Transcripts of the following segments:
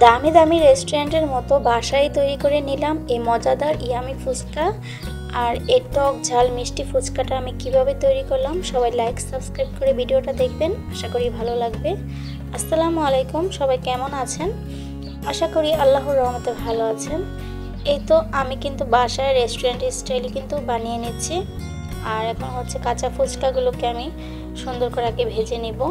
দামি দামি রেস্টুরেন্টের মতো বাসায় তৈরি করে নিলাম এই মজাদার ইয়ামি ফুচকা। আর এই টক ঝাল মিষ্টি ফুচকাটা আমি কিভাবে তৈরি করলাম, সবাই লাইক সাবস্ক্রাইব করে ভিডিওটা দেখবেন, আশা করি ভালো লাগবে। আসসালামু আলাইকুম, সবাই কেমন আছেন? আশা করি আল্লাহর রহমতে ভালো আছেন। এই তো আমি কিন্তু বাসায় রেস্টুরেন্ট স্টাইলে কিন্তু বানিয়ে নিচ্ছি। আর এখন হচ্ছে কাঁচা ফুচকাগুলোকে আমি সুন্দর করে আগে ভেজে নিব।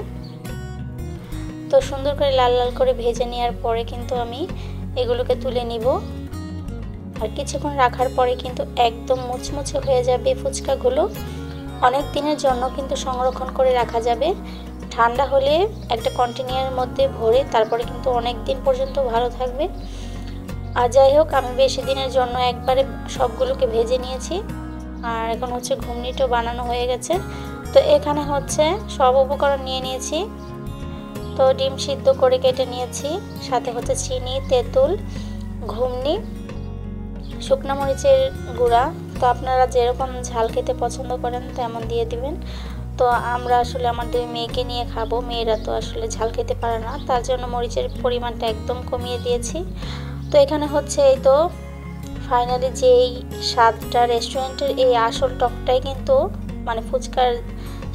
তো সুন্দর করে লাল লাল করে ভেজে নেওয়ার পরে কিন্তু আমি এগুলোকে তুলে নিব। আর কিছুক্ষণ রাখার পরে কিন্তু একদম মুচমুচে হয়ে যাবে ফুচকাগুলো। অনেক দিনের জন্য কিন্তু সংরক্ষণ করে রাখা যাবে। ঠান্ডা হলে একটা কন্টেনারের মধ্যে ভরে তারপরে কিন্তু অনেক দিন পর্যন্ত ভালো থাকবে। আর যাই হোক, আমি বেশি দিনের জন্য একবারে সবগুলোকে ভেজে নিয়েছি। আর এখন হচ্ছে ঘুগনিটাও বানানো হয়ে গেছে। তো এখানে হচ্ছে সব উপকরণ নিয়ে নিয়েছি। তো ডিম সিদ্ধ করে কেটে নিয়েছি, সাথে হচ্ছে চিনি, তেঁতুল, ঘুগনি, শুকনো মরিচের গুঁড়া। তো আপনারা যেরকম ঝাল খেতে পছন্দ করেন তেমন দিয়ে দিবেন। তো আমরা আসলে আমার দুই মেয়েকে নিয়ে খাবো, মেয়েরা তো আসলে ঝাল খেতে পারে না, তার জন্য মরিচের পরিমাণটা একদম কমিয়ে দিয়েছি। তো এখানে হচ্ছে এই তো ফাইনালি যে এই স্বাদটা রেস্টুরেন্টের এই আসল টকটাই কিন্তু মানে ফুচকার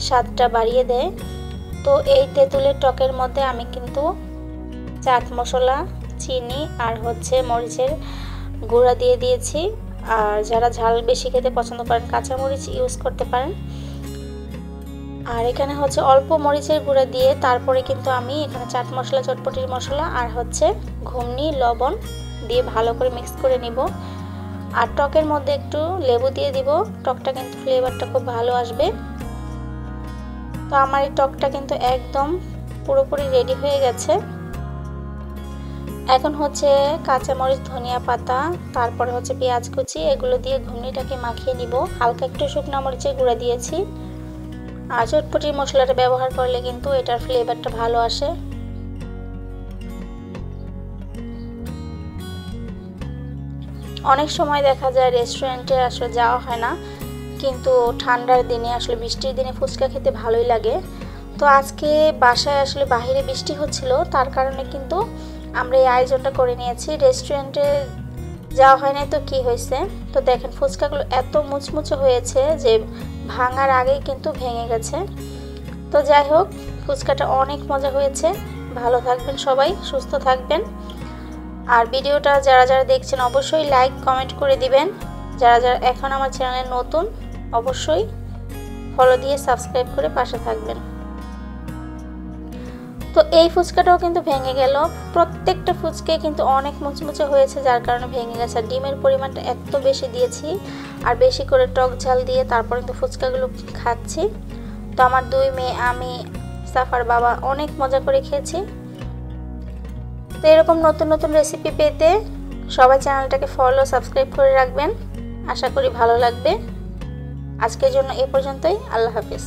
স্বাদটা বাড়িয়ে দেয়। তো এই তেঁতুলের টকের মধ্যে আমি কিন্তু চাট মশলা, চিনি আর হচ্ছে মরিচের গুঁড়া দিয়ে দিয়েছি। আর যারা ঝাল বেশি খেতে পছন্দ করেন কাঁচামরিচ ইউজ করতে পারেন। আর এখানে হচ্ছে অল্প মরিচের গুঁড়া দিয়ে তারপরে কিন্তু আমি এখানে চাট মশলা, চটপটির মশলা আর হচ্ছে ঘুগনি, লবণ দিয়ে ভালো করে মিক্স করে নিব। আর টকের মধ্যে একটু লেবু দিয়ে দিব, টকটা কিন্তু ফ্লেভারটা খুব ভালো আসবে। তো আমার এই টকটা কিন্তু একদম পুরোপুরি রেডি হয়ে গেছে। এখন হচ্ছে কাঁচামরিচ, ধনিয়া পাতা, তারপরে হচ্ছে পেঁয়াজ কুচি, এগুলো দিয়ে ঘুগনিটাকে মাখিয়ে নিব। হালকা একটু শুকনো মরিচের গুঁড়া দিয়েছি। আর চটপটির মশলাটা ব্যবহার করলে কিন্তু এটার ফ্লেভারটা ভালো আসে। অনেক সময় দেখা যায় রেস্টুরেন্টে আসলে যাওয়া হয় না, কিন্তু ঠান্ডার দিনে আসলে বৃষ্টির দিনে ফুচকা খেতে ভালোই লাগে। তো আজকে বাসায় আসলে বাইরে বৃষ্টি হচ্ছিল, তার কারণে কিন্তু আমরা এই আয়োজনটা করে নিয়েছি। রেস্টুরেন্টে যাওয়া হয় না তো কি হয়েছে, তো দেখেন ফুচকাগুলো এত মুচমুচে হয়েছে যে ভাঙার আগেই কিন্তু ভেঙে গেছে। তো যাই হোক, ফুচকাটা অনেক মজা হয়েছে। ভালো থাকবেন সবাই, সুস্থ থাকবেন। আর ভিডিওটা যারা যারা দেখছেন অবশ্যই লাইক কমেন্ট করে দিবেন। যারা যারা এখন আমার চ্যানেলে নতুন অবশ্যই ফলো দিয়ে সাবস্ক্রাইব করে পাশে থাকবেন। তো এই ফুচকাটাও কিন্তু ভেঙে গেল। প্রত্যেকটা ফুচকাই কিন্তু অনেক মুচমুচে হয়েছে, যার কারণে ভেঙে গেছে। ডিমের পরিমাণটা এত বেশি দিয়েছি আর বেশি করে টক ঝাল দিয়ে তারপর কিন্তু ফুচকাগুলো খাচ্ছি। তো আমার দুই মেয়ে, আমি, সাফার বাবা অনেক মজা করে খেয়েছি। তো এরকম নতুন নতুন রেসিপি পেতে সবাই চ্যানেলটাকে ফলো সাবস্ক্রাইব করে রাখবেন, আশা করি ভালো লাগবে। আজকের জন্য এ পর্যন্তই, আল্লাহ হাফেজ।